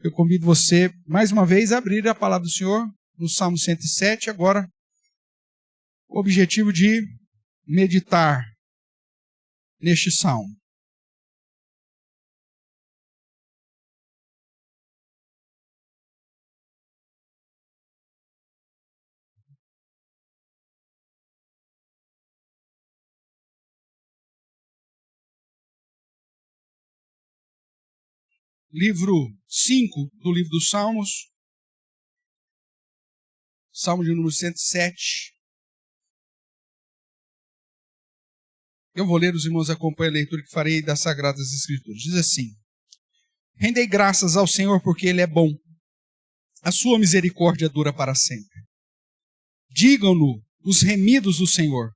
Eu convido você, mais uma vez, a abrir a palavra do Senhor no Salmo 107, agora, o objetivo de meditar neste salmo. Livro 5 do livro dos Salmos, Salmo de número 107. Eu vou ler, os irmãos acompanham a leitura que farei das Sagradas Escrituras. Diz assim: Rendei graças ao Senhor porque Ele é bom, a sua misericórdia dura para sempre. Digam-no os remidos do Senhor,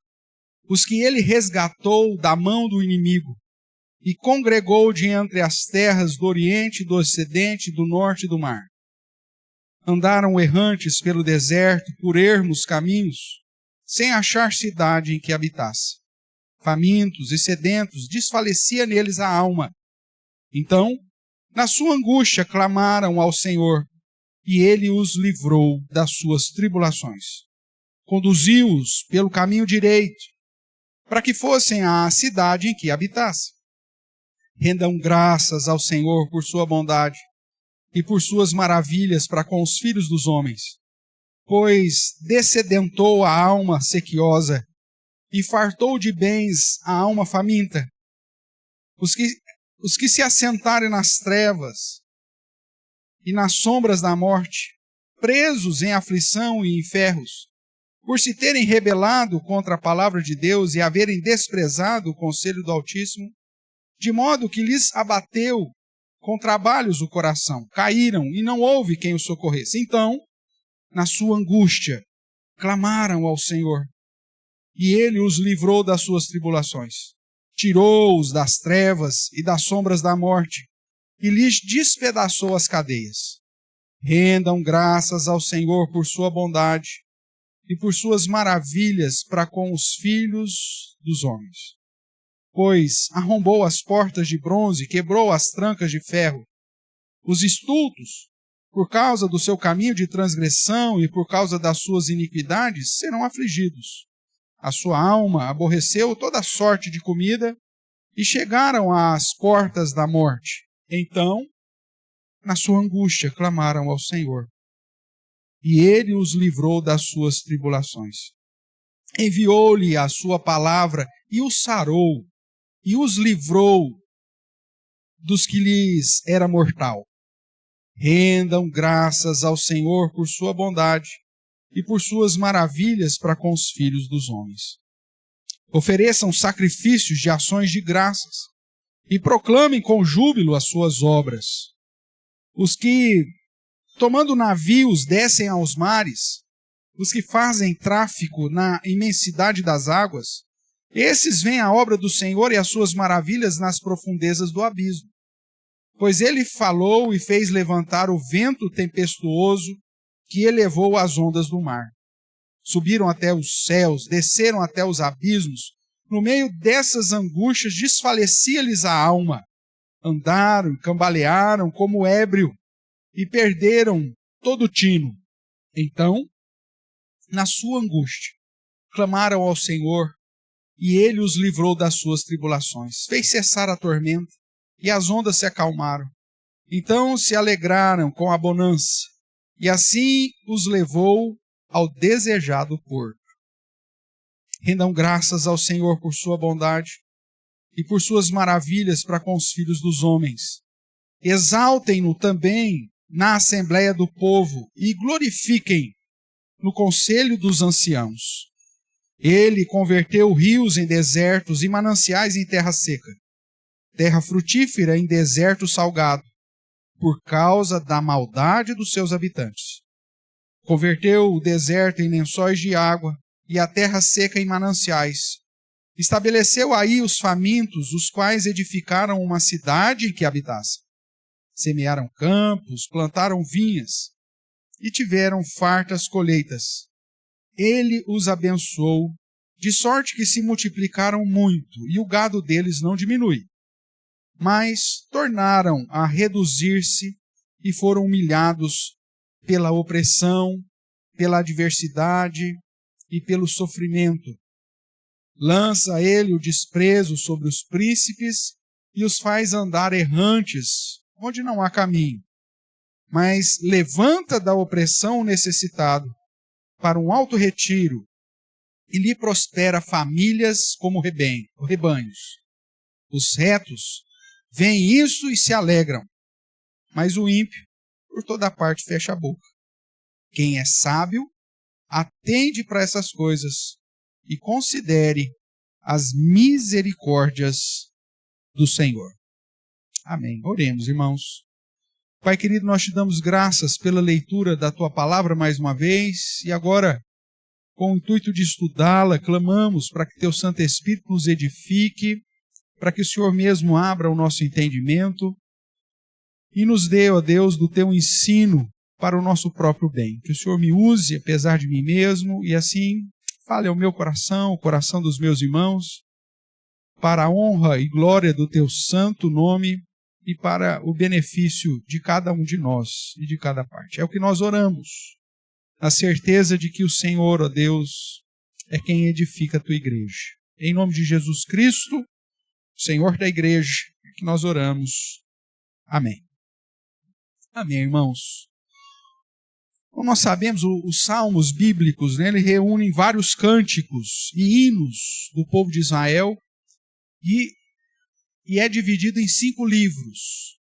os que Ele resgatou da mão do inimigo, e congregou de entre as terras do Oriente, do Ocidente, do Norte e do mar. Andaram errantes pelo deserto, por ermos caminhos, sem achar cidade em que habitasse. Famintos e sedentos, desfalecia neles a alma. Então, na sua angústia, clamaram ao Senhor, e Ele os livrou das suas tribulações. Conduziu-os pelo caminho direito, para que fossem à cidade em que habitasse. Rendam graças ao Senhor por sua bondade e por suas maravilhas para com os filhos dos homens, pois dessedentou a alma sequiosa e fartou de bens a alma faminta. Os que se assentarem nas trevas e nas sombras da morte, presos em aflição e em ferros, por se terem rebelado contra a palavra de Deus e haverem desprezado o conselho do Altíssimo, de modo que lhes abateu com trabalhos o coração. Caíram e não houve quem os socorresse. Então, na sua angústia, clamaram ao Senhor, e Ele os livrou das suas tribulações. Tirou-os das trevas e das sombras da morte, e lhes despedaçou as cadeias. Rendam graças ao Senhor por sua bondade e por suas maravilhas para com os filhos dos homens. Pois arrombou as portas de bronze, quebrou as trancas de ferro. Os estultos, por causa do seu caminho de transgressão e por causa das suas iniquidades, serão afligidos. A sua alma aborreceu toda sorte de comida e chegaram às portas da morte. Então, na sua angústia, clamaram ao Senhor, e Ele os livrou das suas tribulações. Enviou-lhe a sua palavra e os sarou, e os livrou dos que lhes era mortal. Rendam graças ao Senhor por sua bondade e por suas maravilhas para com os filhos dos homens. Ofereçam sacrifícios de ações de graças e proclamem com júbilo as suas obras. Os que, tomando navios, descem aos mares, os que fazem tráfico na imensidade das águas, esses veem a obra do Senhor e as suas maravilhas nas profundezas do abismo. Pois Ele falou e fez levantar o vento tempestuoso que elevou as ondas do mar. Subiram até os céus, desceram até os abismos. No meio dessas angústias desfalecia-lhes a alma. Andaram e cambalearam como ébrio e perderam todo o tino. Então, na sua angústia, clamaram ao Senhor, e Ele os livrou das suas tribulações. Fez cessar a tormenta, e as ondas se acalmaram. Então se alegraram com a bonança, e assim os levou ao desejado porto. Rendam graças ao Senhor por sua bondade e por suas maravilhas para com os filhos dos homens. Exaltem-no também na assembleia do povo e glorifiquem no conselho dos anciãos. Ele converteu rios em desertos e mananciais em terra seca, terra frutífera em deserto salgado, por causa da maldade dos seus habitantes. Converteu o deserto em lençóis de água e a terra seca em mananciais. Estabeleceu aí os famintos, os quais edificaram uma cidade em que habitassem. Semearam campos, plantaram vinhas e tiveram fartas colheitas. Ele os abençoou, de sorte que se multiplicaram muito, e o gado deles não diminui. Mas tornaram a reduzir-se e foram humilhados pela opressão, pela adversidade e pelo sofrimento. Lança ele o desprezo sobre os príncipes e os faz andar errantes, onde não há caminho. Mas levanta da opressão o necessitado para um alto retiro e lhe prospera famílias como rebanhos. Os retos veem isso e se alegram, mas o ímpio por toda parte fecha a boca. Quem é sábio, atende para essas coisas e considere as misericórdias do Senhor. Amém. Oremos, irmãos. Pai querido, nós te damos graças pela leitura da tua palavra mais uma vez e agora, com o intuito de estudá-la, clamamos para que teu Santo Espírito nos edifique, para que o Senhor mesmo abra o nosso entendimento e nos dê, ó Deus, do teu ensino para o nosso próprio bem. Que o Senhor me use, apesar de mim mesmo, e assim fale ao meu coração, o coração dos meus irmãos, para a honra e glória do teu santo nome e para o benefício de cada um de nós e de cada parte. É o que nós oramos, na certeza de que o Senhor, ó Deus, é quem edifica a tua igreja. Em nome de Jesus Cristo, Senhor da igreja, é que nós oramos. Amém. Amém, irmãos. Como nós sabemos, os salmos bíblicos, né, eles reúnem vários cânticos e hinos do povo de Israel e é dividido em 5 livros.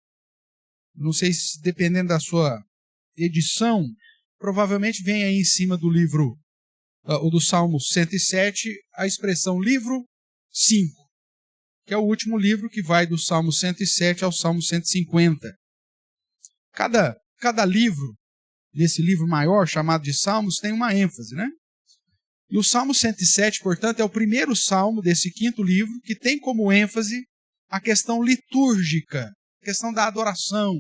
Não sei se, dependendo da sua edição, provavelmente vem aí em cima do livro, ou do Salmo 107, a expressão livro 5, que é o último livro que vai do Salmo 107 ao Salmo 150. Cada livro, nesse livro maior, chamado de Salmos, tem uma ênfase, né? E o Salmo 107, portanto, é o primeiro salmo desse 5º livro que tem como ênfase a questão litúrgica, a questão da adoração,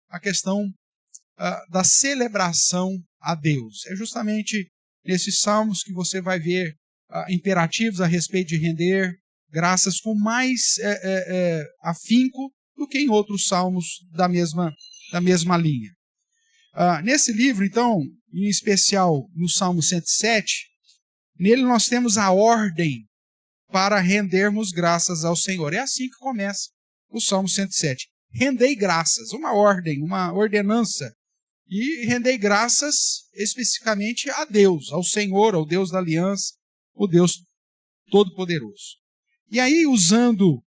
a questão da celebração a Deus. É justamente nesses salmos que você vai ver imperativos a respeito de render graças com mais afinco do que em outros salmos da mesma linha. Nesse livro, então, em especial no Salmo 107, nele nós temos a ordem para rendermos graças ao Senhor. É assim que começa o Salmo 107. Rendei graças, uma ordem, uma ordenança. E rendei graças especificamente a Deus, ao Senhor, ao Deus da aliança, o Deus Todo-Poderoso. E aí, usando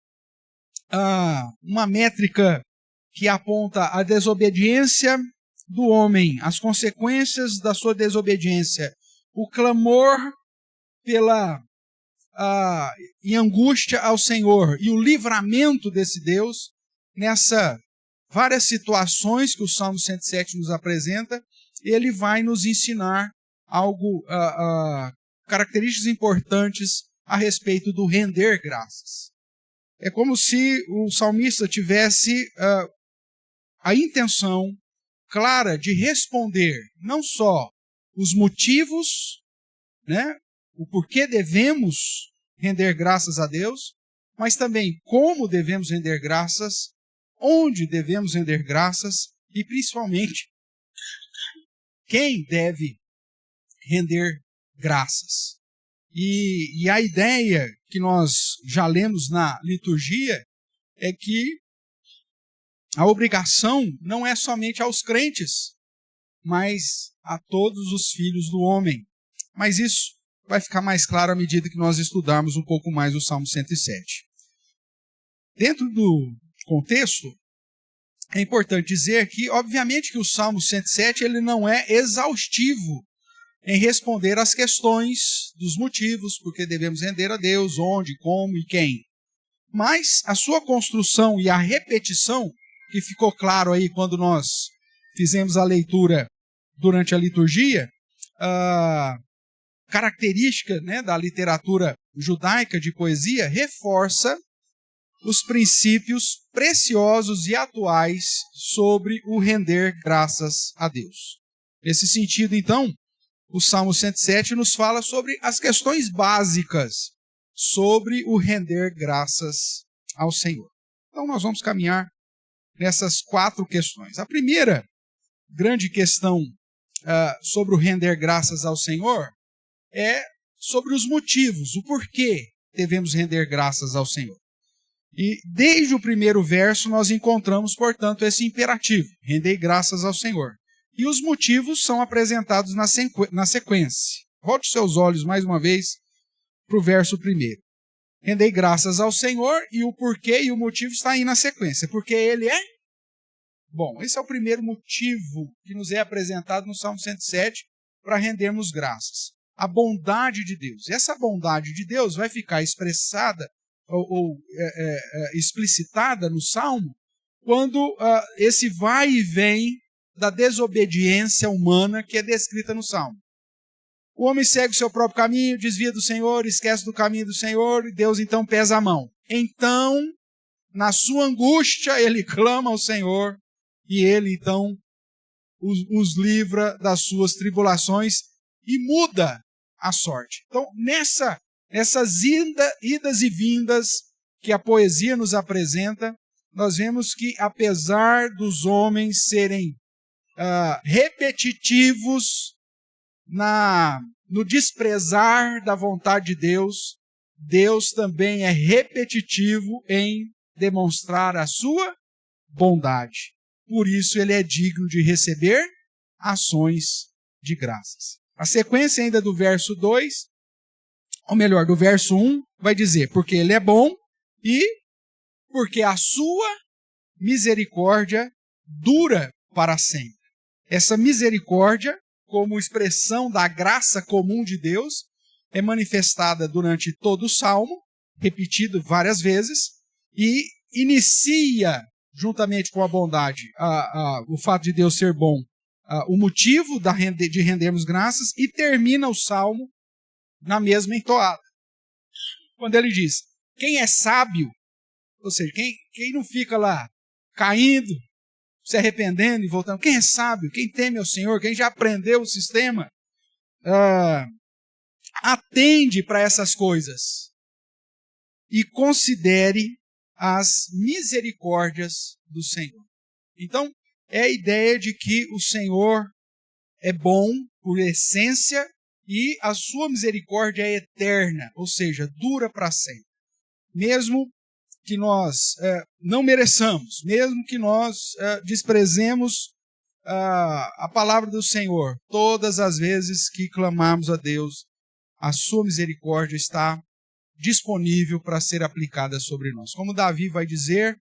uma métrica que aponta a desobediência do homem, as consequências da sua desobediência, o clamor em angústia ao Senhor e o livramento desse Deus, nessa várias situações que o Salmo 107 nos apresenta, ele vai nos ensinar características importantes a respeito do render graças. É como se o salmista tivesse a intenção clara de responder não só os motivos, né, o porquê devemos render graças a Deus, mas também como devemos render graças, onde devemos render graças e, principalmente, quem deve render graças. E a ideia que nós já lemos na liturgia é que a obrigação não é somente aos crentes, mas a todos os filhos do homem. Mas isso vai ficar mais claro à medida que nós estudarmos um pouco mais o Salmo 107. Dentro do contexto, é importante dizer que, obviamente, que o Salmo 107 ele não é exaustivo em responder às questões dos motivos, porque devemos render a Deus, onde, como e quem. Mas a sua construção e a repetição, que ficou claro aí quando nós fizemos a leitura durante a liturgia, característica, né, da literatura judaica de poesia, reforça os princípios preciosos e atuais sobre o render graças a Deus. Nesse sentido, então, o Salmo 107 nos fala sobre as questões básicas sobre o render graças ao Senhor. Então, nós vamos caminhar nessas 4 questões. A primeira grande questão sobre o render graças ao Senhor é sobre os motivos, o porquê devemos render graças ao Senhor. E desde o primeiro verso nós encontramos, portanto, esse imperativo, rendei graças ao Senhor. E os motivos são apresentados na sequência. Volte seus olhos mais uma vez para o verso primeiro. Rendei graças ao Senhor, e o porquê e o motivo está aí na sequência. Porque Ele é bom. Esse é o primeiro motivo que nos é apresentado no Salmo 107 para rendermos graças. A bondade de Deus. Essa bondade de Deus vai ficar expressada ou explicitada no Salmo quando esse vai e vem da desobediência humana que é descrita no Salmo. O homem segue o seu próprio caminho, desvia do Senhor, esquece do caminho do Senhor, e Deus então pesa a mão. Então, na sua angústia, ele clama ao Senhor, e ele então os livra das suas tribulações e muda a sorte. Então, nessas idas e vindas que a poesia nos apresenta, nós vemos que, apesar dos homens serem repetitivos no desprezar da vontade de Deus, Deus também é repetitivo em demonstrar a sua bondade. Por isso ele é digno de receber ações de graças. A sequência ainda do verso 2, ou melhor, do verso 1, vai dizer, porque ele é bom e porque a sua misericórdia dura para sempre. Essa misericórdia, como expressão da graça comum de Deus, é manifestada durante todo o Salmo, repetido várias vezes, e inicia, juntamente com a bondade, o fato de Deus ser bom, o motivo de rendermos graças, e termina o Salmo na mesma entoada. Quando ele diz, quem é sábio, ou seja, quem não fica lá caindo, se arrependendo e voltando, quem é sábio, quem teme ao Senhor, quem já aprendeu o sistema, atende para essas coisas e considere as misericórdias do Senhor. Então, é a ideia de que o Senhor é bom por essência e a sua misericórdia é eterna, ou seja, dura para sempre. Mesmo que nós não mereçamos, mesmo que nós desprezemos a palavra do Senhor, todas as vezes que clamarmos a Deus, a sua misericórdia está disponível para ser aplicada sobre nós. Como Davi vai dizer,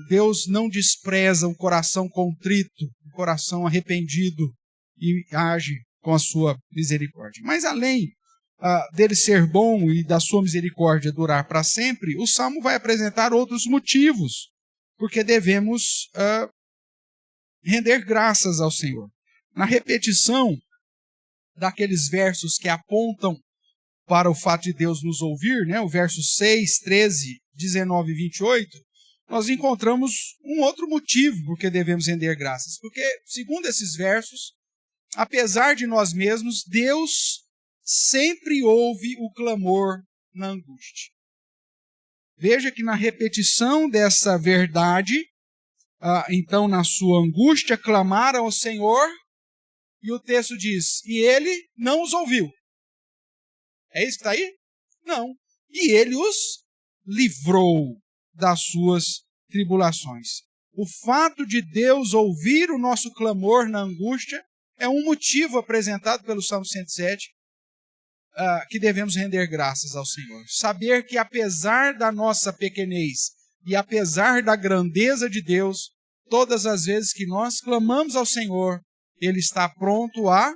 Deus não despreza um coração contrito, um coração arrependido, e age com a sua misericórdia. Mas além dele ser bom e da sua misericórdia durar para sempre, o Salmo vai apresentar outros motivos, porque devemos render graças ao Senhor. Na repetição daqueles versos que apontam para o fato de Deus nos ouvir, né, o verso 6, 13, 19 e 28, nós encontramos um outro motivo por que devemos render graças. Porque, segundo esses versos, apesar de nós mesmos, Deus sempre ouve o clamor na angústia. Veja que na repetição dessa verdade, então na sua angústia clamaram ao Senhor, e o texto diz, e ele não os ouviu. É isso que está aí? Não. E ele os livrou das suas tribulações. O fato de Deus ouvir o nosso clamor na angústia é um motivo apresentado pelo Salmo 107, que devemos render graças ao Senhor. Saber que apesar da nossa pequenez e apesar da grandeza de Deus, todas as vezes que nós clamamos ao Senhor, Ele está pronto a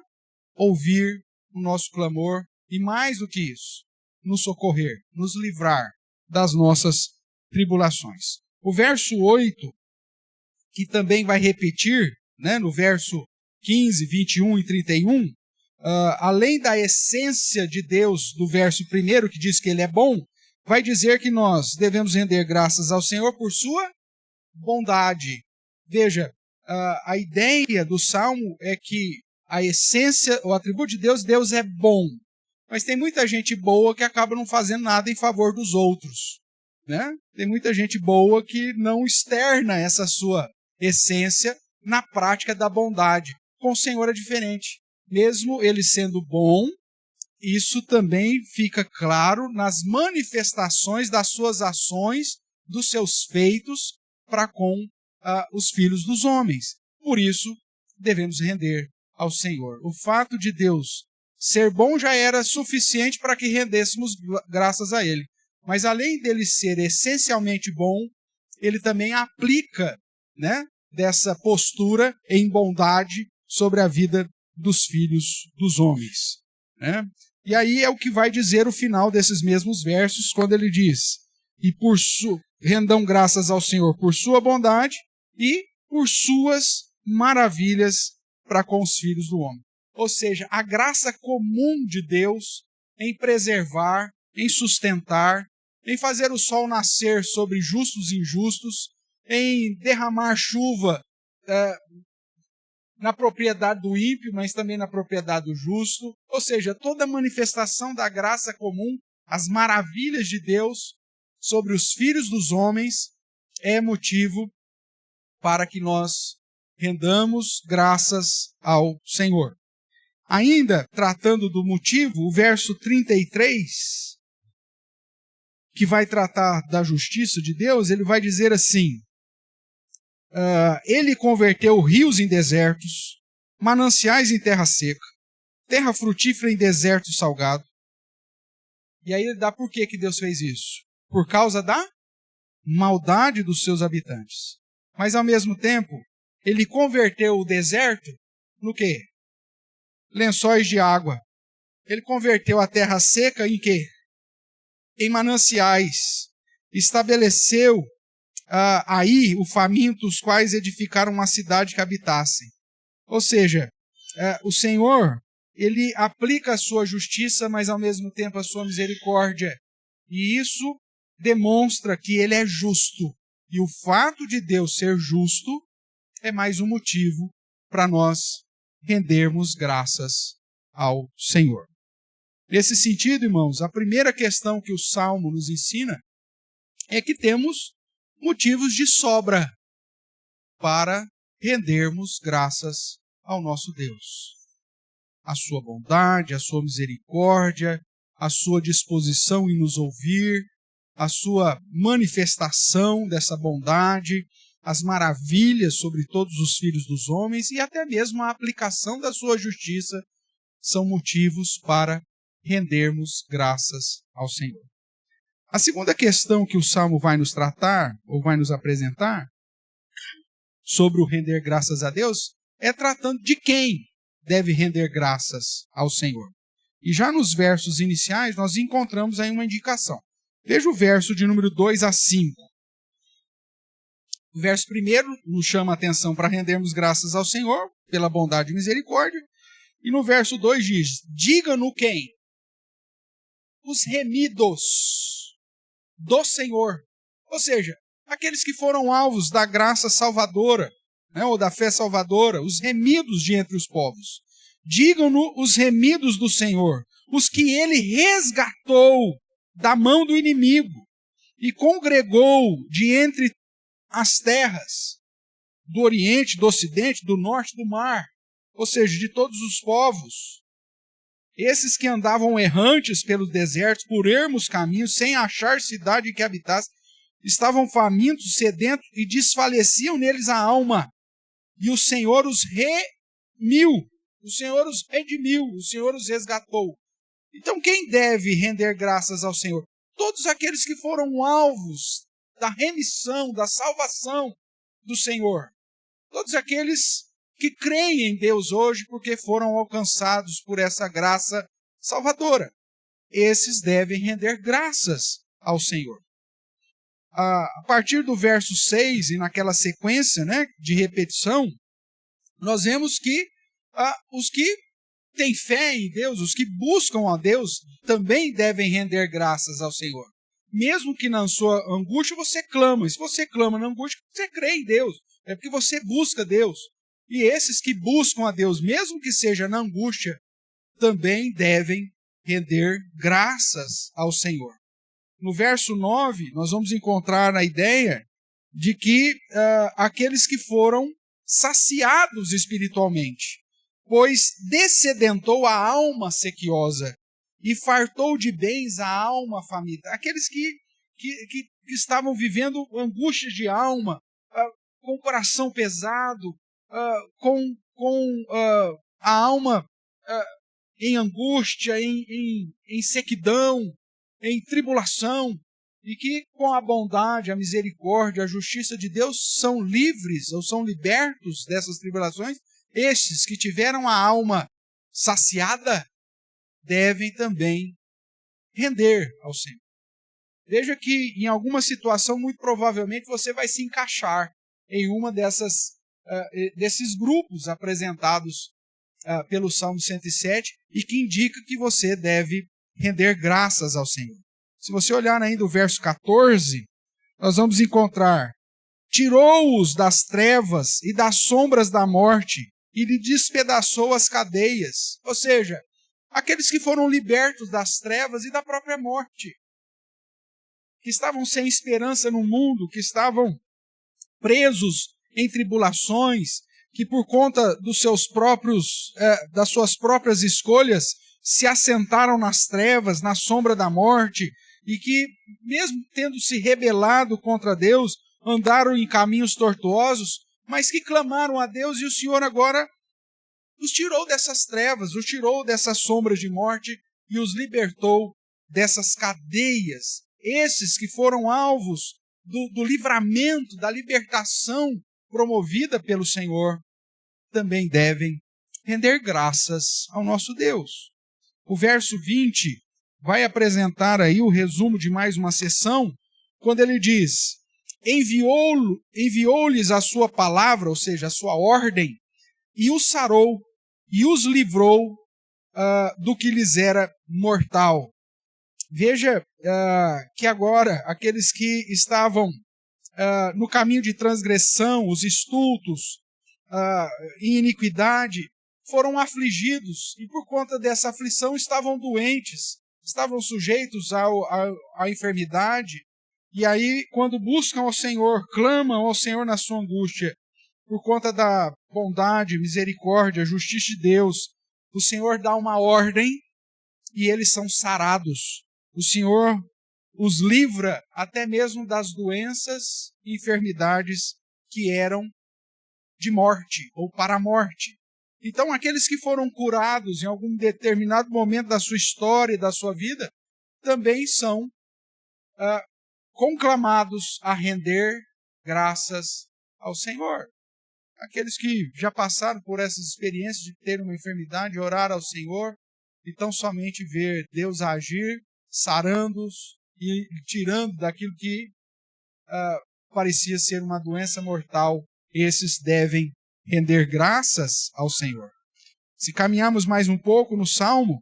ouvir o nosso clamor e, mais do que isso, nos socorrer, nos livrar das nossas tribulações. O verso 8, que também vai repetir, né, no verso 15, 21 e 31, além da essência de Deus do verso 1, que diz que Ele é bom, vai dizer que nós devemos render graças ao Senhor por sua bondade. Veja, a ideia do Salmo é que a essência, o atributo de Deus, Deus é bom. Mas tem muita gente boa que acaba não fazendo nada em favor dos outros, né? Tem muita gente boa que não externa essa sua essência na prática da bondade. Com o Senhor é diferente. Mesmo ele sendo bom, isso também fica claro nas manifestações das suas ações, dos seus feitos para com os filhos dos homens. Por isso, devemos render ao Senhor. O fato de Deus ser bom já era suficiente para que rendêssemos graças a Ele. Mas além dele ser essencialmente bom, ele também aplica, né, dessa postura em bondade sobre a vida dos filhos dos homens. Né? E aí é o que vai dizer o final desses mesmos versos, quando ele diz: e rendam graças ao Senhor por sua bondade e por suas maravilhas para com os filhos do homem. Ou seja, a graça comum de Deus em preservar, em sustentar, em fazer o sol nascer sobre justos e injustos, em derramar chuva na propriedade do ímpio, mas também na propriedade do justo. Ou seja, toda manifestação da graça comum, as maravilhas de Deus sobre os filhos dos homens, é motivo para que nós rendamos graças ao Senhor. Ainda tratando do motivo, o verso 33, que vai tratar da justiça de Deus, ele vai dizer assim: ele converteu rios em desertos, mananciais em terra seca, terra frutífera em deserto salgado. E aí ele dá por que Deus fez isso? Por causa da maldade dos seus habitantes. Mas ao mesmo tempo, ele converteu o deserto no quê? Lençóis de água. Ele converteu a terra seca em quê? Em mananciais. Estabeleceu aí o faminto, os quais edificaram uma cidade que habitassem. Ou seja, o Senhor, ele aplica a sua justiça, mas ao mesmo tempo a sua misericórdia. E isso demonstra que ele é justo. E o fato de Deus ser justo é mais um motivo para nós rendermos graças ao Senhor. Nesse sentido, irmãos, a primeira questão que o Salmo nos ensina é que temos motivos de sobra para rendermos graças ao nosso Deus. A sua bondade, a sua misericórdia, a sua disposição em nos ouvir, a sua manifestação dessa bondade, as maravilhas sobre todos os filhos dos homens e até mesmo a aplicação da sua justiça são motivos para rendermos graças ao Senhor. A segunda questão que o Salmo vai nos tratar, ou vai nos apresentar, sobre o render graças a Deus, é tratando de quem deve render graças ao Senhor. E já nos versos iniciais nós encontramos aí uma indicação. Veja o verso de número 2 a 5. O verso primeiro nos chama a atenção para rendermos graças ao Senhor, pela bondade e misericórdia. E no verso 2 diz: diga-no quem? Os remidos do Senhor. Ou seja, aqueles que foram alvos da graça salvadora, né, ou da fé salvadora, os remidos de entre os povos. Digam-no os remidos do Senhor, os que ele resgatou da mão do inimigo e congregou de entre as terras do Oriente, do Ocidente, do Norte do mar, ou seja, de todos os povos. Esses que andavam errantes pelos desertos, por ermos caminhos, sem achar cidade que habitasse, estavam famintos, sedentos e desfaleciam neles a alma. E o Senhor os remiu, o Senhor os redimiu, o Senhor os resgatou. Então quem deve render graças ao Senhor? Todos aqueles que foram alvos da remissão, da salvação do Senhor. Todos aqueles que creem em Deus hoje porque foram alcançados por essa graça salvadora. Esses devem render graças ao Senhor. A partir do verso 6 e naquela sequência, né, de repetição, nós vemos que os que têm fé em Deus, os que buscam a Deus, também devem render graças ao Senhor. Mesmo que na sua angústia você clama. E se você clama na angústia, você crê em Deus. É porque você busca Deus. E esses que buscam a Deus, mesmo que seja na angústia, também devem render graças ao Senhor. No verso 9, nós vamos encontrar a ideia de que aqueles que foram saciados espiritualmente, pois dessedentou a alma sequiosa e fartou de bens a alma faminta. Aqueles que estavam vivendo angústia de alma, com o coração pesado, com a alma em angústia, em sequidão, em tribulação, e que com a bondade, a misericórdia, a justiça de Deus são livres ou são libertos dessas tribulações. Estes que tiveram a alma saciada devem também render ao Senhor. Veja que em alguma situação, muito provavelmente, você vai se encaixar em uma desses grupos apresentados pelo Salmo 107 e que indica que você deve render graças ao Senhor. Se você olhar ainda o verso 14, nós vamos encontrar: tirou-os das trevas e das sombras da morte e lhe despedaçou as cadeias. Ou seja, aqueles que foram libertos das trevas e da própria morte, que estavam sem esperança no mundo, que estavam presos em tribulações, que por conta das suas próprias escolhas se assentaram nas trevas, na sombra da morte, e que, mesmo tendo se rebelado contra Deus, andaram em caminhos tortuosos, mas que clamaram a Deus, e o Senhor agora os tirou dessas trevas, os tirou dessas sombras de morte e os libertou dessas cadeias. Esses que foram alvos do livramento, da libertação promovida pelo Senhor, também devem render graças ao nosso Deus. O verso 20 vai apresentar aí o resumo de mais uma sessão, quando ele diz: enviou-lhes a sua palavra, ou seja, a sua ordem, e os sarou, e os livrou do que lhes era mortal. Veja que agora aqueles que estavam no caminho de transgressão, os estultos, em iniquidade, foram afligidos e por conta dessa aflição estavam doentes, estavam sujeitos à enfermidade. E aí, quando buscam ao Senhor, clamam ao Senhor na sua angústia, por conta da bondade, misericórdia, justiça de Deus, o Senhor dá uma ordem e eles são sarados. O Senhor os livra até mesmo das doenças e enfermidades que eram de morte ou para a morte. Então, aqueles que foram curados em algum determinado momento da sua história e da sua vida, também são conclamados a render graças ao Senhor. Aqueles que já passaram por essas experiências de ter uma enfermidade, orar ao Senhor, e tão somente ver Deus agir, sarando-os e tirando daquilo que parecia ser uma doença mortal, esses devem render graças ao Senhor. Se caminharmos mais um pouco no Salmo,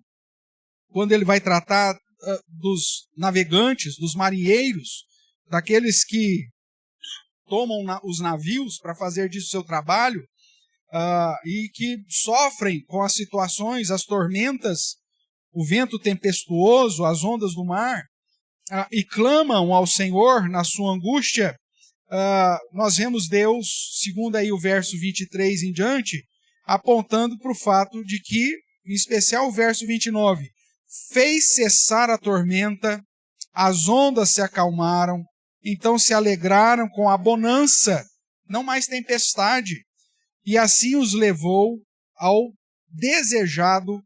quando ele vai tratar dos navegantes, dos marinheiros, daqueles que tomam os navios para fazer disso seu trabalho, e que sofrem com as situações, as tormentas, o vento tempestuoso, as ondas do mar, e clamam ao Senhor na sua angústia, nós vemos Deus, segundo aí o verso 23 em diante, apontando para o fato de que, em especial o verso 29, fez cessar a tormenta, as ondas se acalmaram, então se alegraram com a bonança, não mais tempestade, e assim os levou ao desejado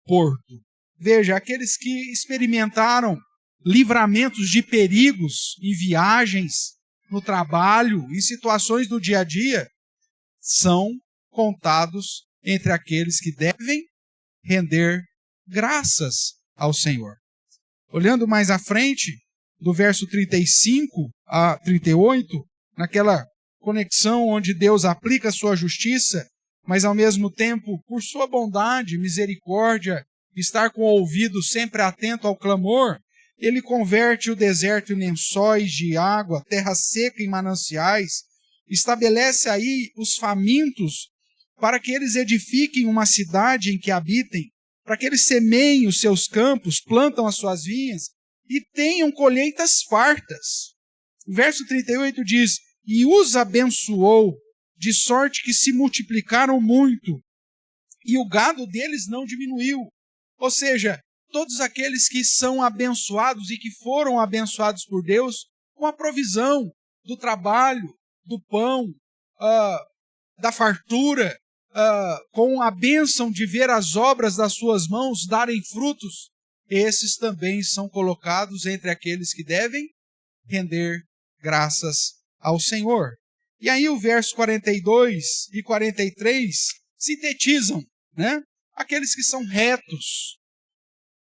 porto. Veja, aqueles que experimentaram livramentos de perigos em viagens, no trabalho, em situações do dia a dia, são contados entre aqueles que devem render graças ao Senhor. Olhando mais à frente, do verso 35 a 38, naquela conexão onde Deus aplica a sua justiça, mas ao mesmo tempo, por sua bondade, misericórdia, estar com o ouvido sempre atento ao clamor, ele converte o deserto em lençóis de água, terra seca em mananciais, estabelece aí os famintos para que eles edifiquem uma cidade em que habitem, para que eles semeiem os seus campos, plantam as suas vinhas e tenham colheitas fartas. O verso 38 diz: e os abençoou de sorte que se multiplicaram muito, e o gado deles não diminuiu. Ou seja, todos aqueles que são abençoados e que foram abençoados por Deus com a provisão do trabalho, do pão, da fartura, com a bênção de ver as obras das suas mãos darem frutos, esses também são colocados entre aqueles que devem render graças ao Senhor. E aí o verso 42 e 43 sintetizam, né? Aqueles que são retos,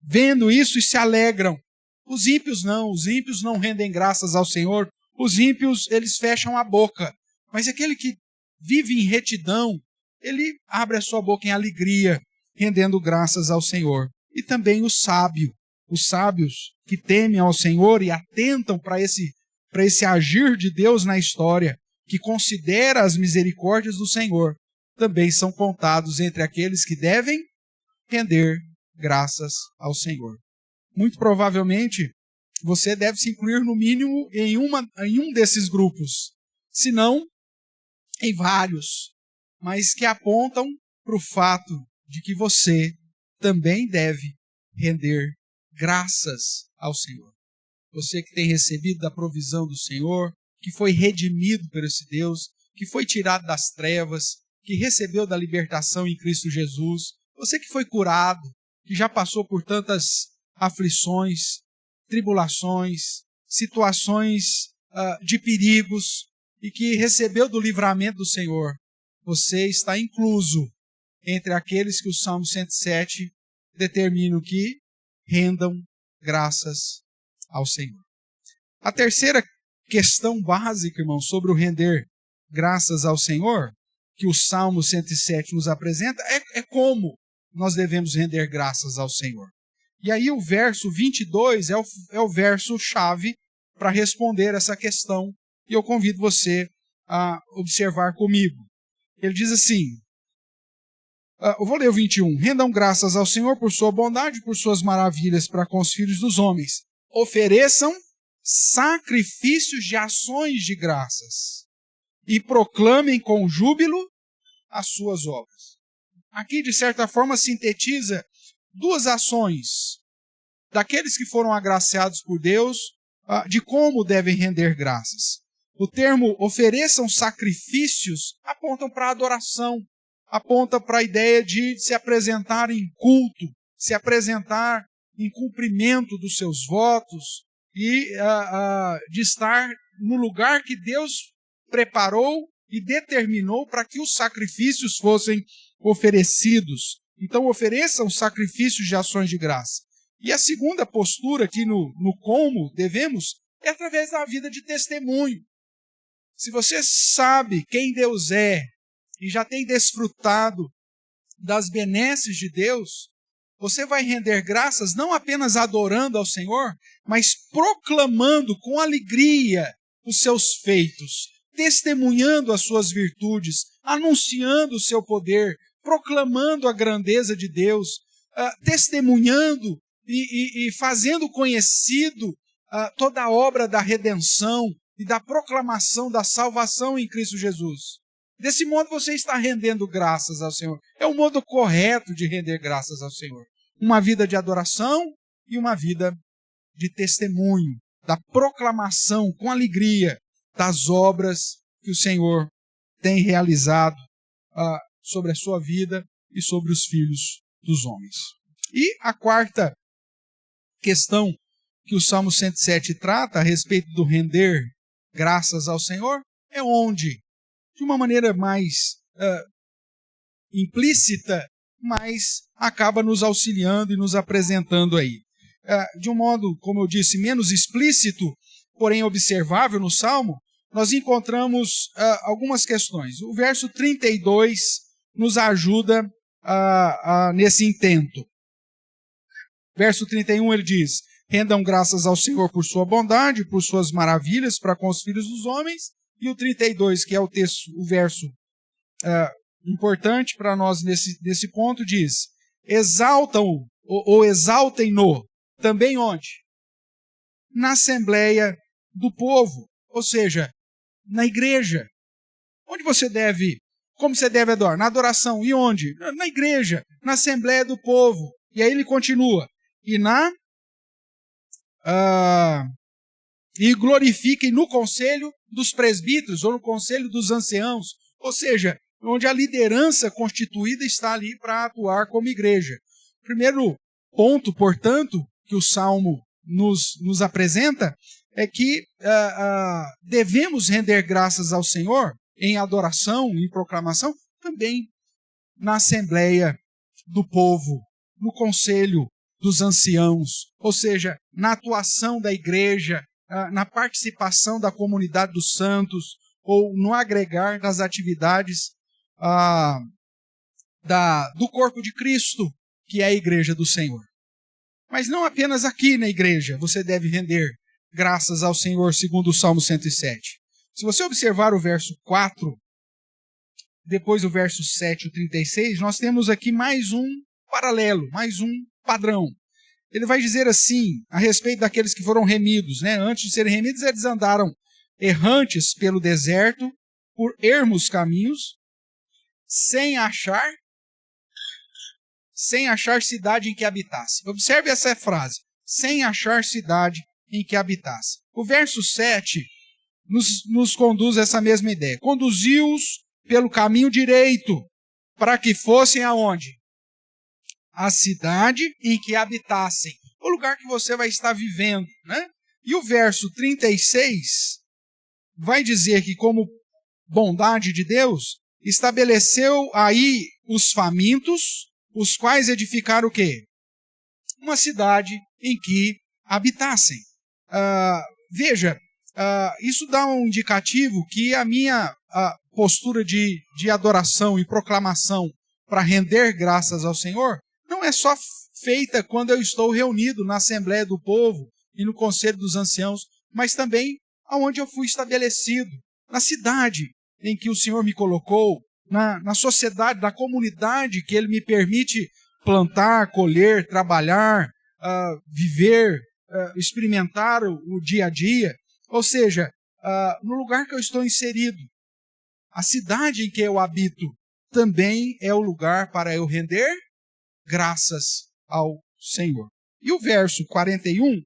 vendo isso e se alegram. Os ímpios não rendem graças ao Senhor. Os ímpios, eles fecham a boca. Mas aquele que vive em retidão, ele abre a sua boca em alegria, rendendo graças ao Senhor. E também os sábios que temem ao Senhor e atentam para esse agir de Deus na história, que considera as misericórdias do Senhor, também são contados entre aqueles que devem render graças ao Senhor. Muito provavelmente, você deve se incluir no mínimo em um desses grupos, se não em vários, mas que apontam para o fato de que você também deve render graças ao Senhor. Você que tem recebido da provisão do Senhor, que foi redimido por esse Deus, que foi tirado das trevas, que recebeu da libertação em Cristo Jesus, você que foi curado, que já passou por tantas aflições, tribulações, situações de perigos e que recebeu do livramento do Senhor, você está incluso entre aqueles que o Salmo 107 determina que rendam graças ao Senhor. A terceira questão básica, irmão, sobre o render graças ao Senhor, que o Salmo 107 nos apresenta, é como nós devemos render graças ao Senhor. E aí o verso 22 é o verso-chave para responder essa questão, e eu convido você a observar comigo. Ele diz assim, eu vou ler o 21. Rendam graças ao Senhor por sua bondade, por suas maravilhas para com os filhos dos homens. Ofereçam sacrifícios de ações de graças e proclamem com júbilo as suas obras. Aqui, de certa forma, sintetiza duas ações daqueles que foram agraciados por Deus, de como devem render graças. O termo ofereçam sacrifícios apontam para a adoração, aponta para a ideia de se apresentar em culto, se apresentar em cumprimento dos seus votos e de estar no lugar que Deus preparou e determinou para que os sacrifícios fossem oferecidos. Então ofereçam sacrifícios de ações de graça. E a segunda postura aqui no como devemos é através da vida de testemunho. Se você sabe quem Deus é e já tem desfrutado das benesses de Deus, você vai render graças não apenas adorando ao Senhor, mas proclamando com alegria os seus feitos, testemunhando as suas virtudes, anunciando o seu poder, proclamando a grandeza de Deus, testemunhando e fazendo conhecido toda a obra da redenção e da proclamação da salvação em Cristo Jesus. Desse modo você está rendendo graças ao Senhor. É o modo correto de render graças ao Senhor. Uma vida de adoração e uma vida de testemunho, da proclamação com alegria das obras que o Senhor tem realizado sobre a sua vida e sobre os filhos dos homens. E a quarta questão que o Salmo 107 trata a respeito do render graças ao Senhor é onde, de uma maneira mais implícita, mas acaba nos auxiliando e nos apresentando aí. De um modo, como eu disse, menos explícito, porém observável no Salmo, nós encontramos algumas questões. O verso 32 nos ajuda nesse intento. Verso 31 ele diz, rendam graças ao Senhor por sua bondade, por suas maravilhas para com os filhos dos homens. E o 32, que é o verso importante para nós nesse ponto, diz, exaltam-o ou exaltem-no também onde? Na assembleia do povo, ou seja, na igreja. Onde como você deve adorar? Na adoração. E onde? Na igreja, na assembleia do povo. E aí ele continua. E glorifiquem no conselho dos presbíteros ou no conselho dos anciãos. Ou seja, onde a liderança constituída está ali para atuar como igreja. O primeiro ponto, portanto, que o Salmo nos apresenta é que devemos render graças ao Senhor em adoração, em proclamação, também na assembleia do povo, no conselho dos anciãos, ou seja, na atuação da igreja, na participação da comunidade dos santos, ou no agregar das atividades do corpo de Cristo, que é a igreja do Senhor. Mas não apenas aqui na igreja você deve render graças ao Senhor, segundo o Salmo 107. Se você observar o verso 4, depois o verso 7 e o 36, nós temos aqui mais um paralelo, mais um padrão. Ele vai dizer assim, a respeito daqueles que foram remidos, né? Antes de serem remidos, eles andaram errantes pelo deserto, por ermos caminhos, sem achar cidade em que habitasse. Observe essa frase, sem achar cidade em que habitasse. O verso 7 nos conduz a essa mesma ideia. Conduziu-os pelo caminho direito, para que fossem aonde? A cidade em que habitassem. O lugar que você vai estar vivendo, né? E o verso 36 vai dizer que, como bondade de Deus, estabeleceu aí os famintos, os quais edificaram o quê? Uma cidade em que habitassem. Veja, isso dá um indicativo que a minha postura de adoração e proclamação para render graças ao Senhor não é só feita quando eu estou reunido na Assembleia do Povo e no Conselho dos Anciãos, mas também aonde eu fui estabelecido, na cidade em que o Senhor me colocou, na sociedade, na comunidade que Ele me permite plantar, colher, trabalhar, viver, experimentar o dia a dia. Ou seja, no lugar que eu estou inserido, a cidade em que eu habito também é o lugar para eu render graças ao Senhor. E o verso 41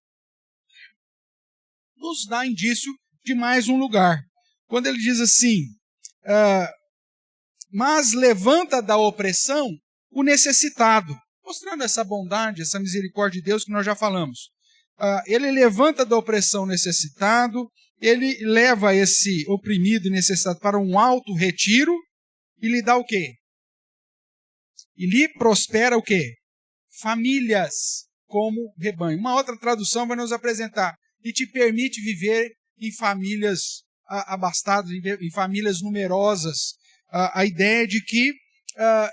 nos dá indício de mais um lugar. Quando ele diz assim, mas levanta da opressão o necessitado, mostrando essa bondade, essa misericórdia de Deus que nós já falamos. Ele levanta da opressão o necessitado, ele leva esse oprimido e necessitado para um alto retiro e lhe dá o quê? E lhe prospera o quê? Famílias como rebanho. Uma outra tradução vai nos apresentar. E te permite viver em famílias abastadas, em famílias numerosas. A ideia de que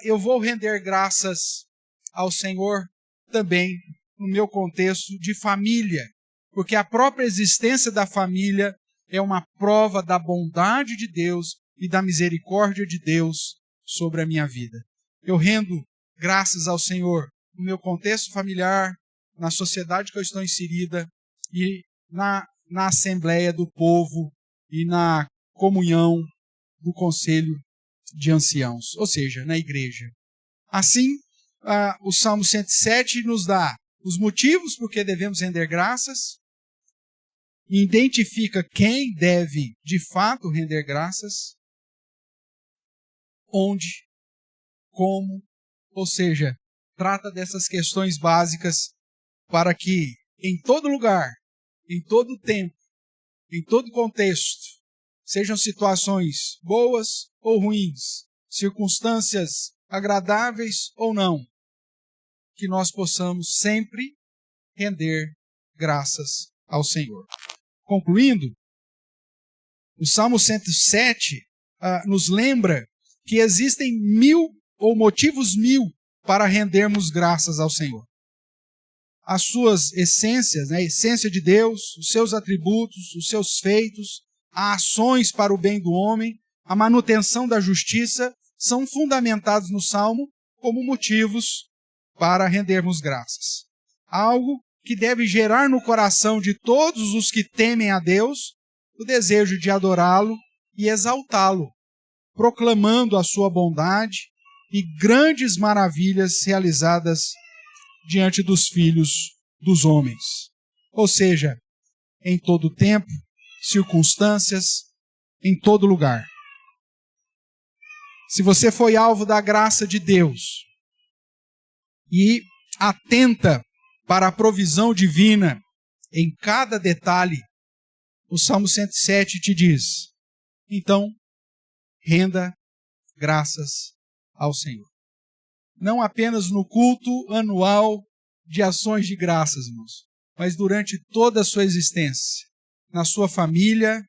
eu vou render graças ao Senhor também no meu contexto de família. Porque a própria existência da família é uma prova da bondade de Deus e da misericórdia de Deus sobre a minha vida. Eu rendo graças ao Senhor no meu contexto familiar, na sociedade que eu estou inserida e na assembleia do povo e na comunhão do conselho de anciãos, ou seja, na igreja. Assim, o Salmo 107 nos dá os motivos por que devemos render graças, identifica quem deve de fato render graças, onde, como, ou seja, trata dessas questões básicas para que em todo lugar, em todo tempo, em todo contexto, sejam situações boas ou ruins, circunstâncias agradáveis ou não, que nós possamos sempre render graças ao Senhor. Concluindo, o Salmo 107 nos lembra que existem motivos mil para rendermos graças ao Senhor. As suas essências, né, a essência de Deus, os seus atributos, os seus feitos, as ações para o bem do homem, a manutenção da justiça, são fundamentados no Salmo como motivos para rendermos graças. Algo que deve gerar no coração de todos os que temem a Deus o desejo de adorá-lo e exaltá-lo, proclamando a sua bondade e grandes maravilhas realizadas diante dos filhos dos homens. Ou seja, em todo tempo, circunstâncias, em todo lugar. Se você foi alvo da graça de Deus e atenta para a provisão divina em cada detalhe, o Salmo 107 te diz: então, renda graças ao Senhor. Não apenas no culto anual de ações de graças, irmãos, mas durante toda a sua existência, na sua família,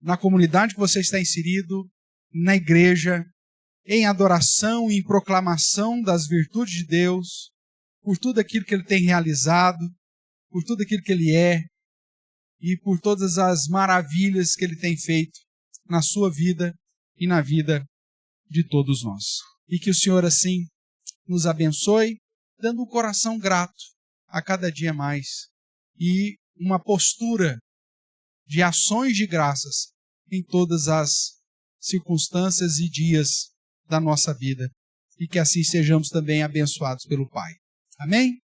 na comunidade que você está inserido, na igreja, em adoração e em proclamação das virtudes de Deus, por tudo aquilo que Ele tem realizado, por tudo aquilo que Ele é e por todas as maravilhas que Ele tem feito na sua vida e na vida de todos nós. E que o Senhor assim nos abençoe, dando um coração grato a cada dia mais e uma postura de ações de graças em todas as circunstâncias e dias da nossa vida. E que assim sejamos também abençoados pelo Pai. Amém?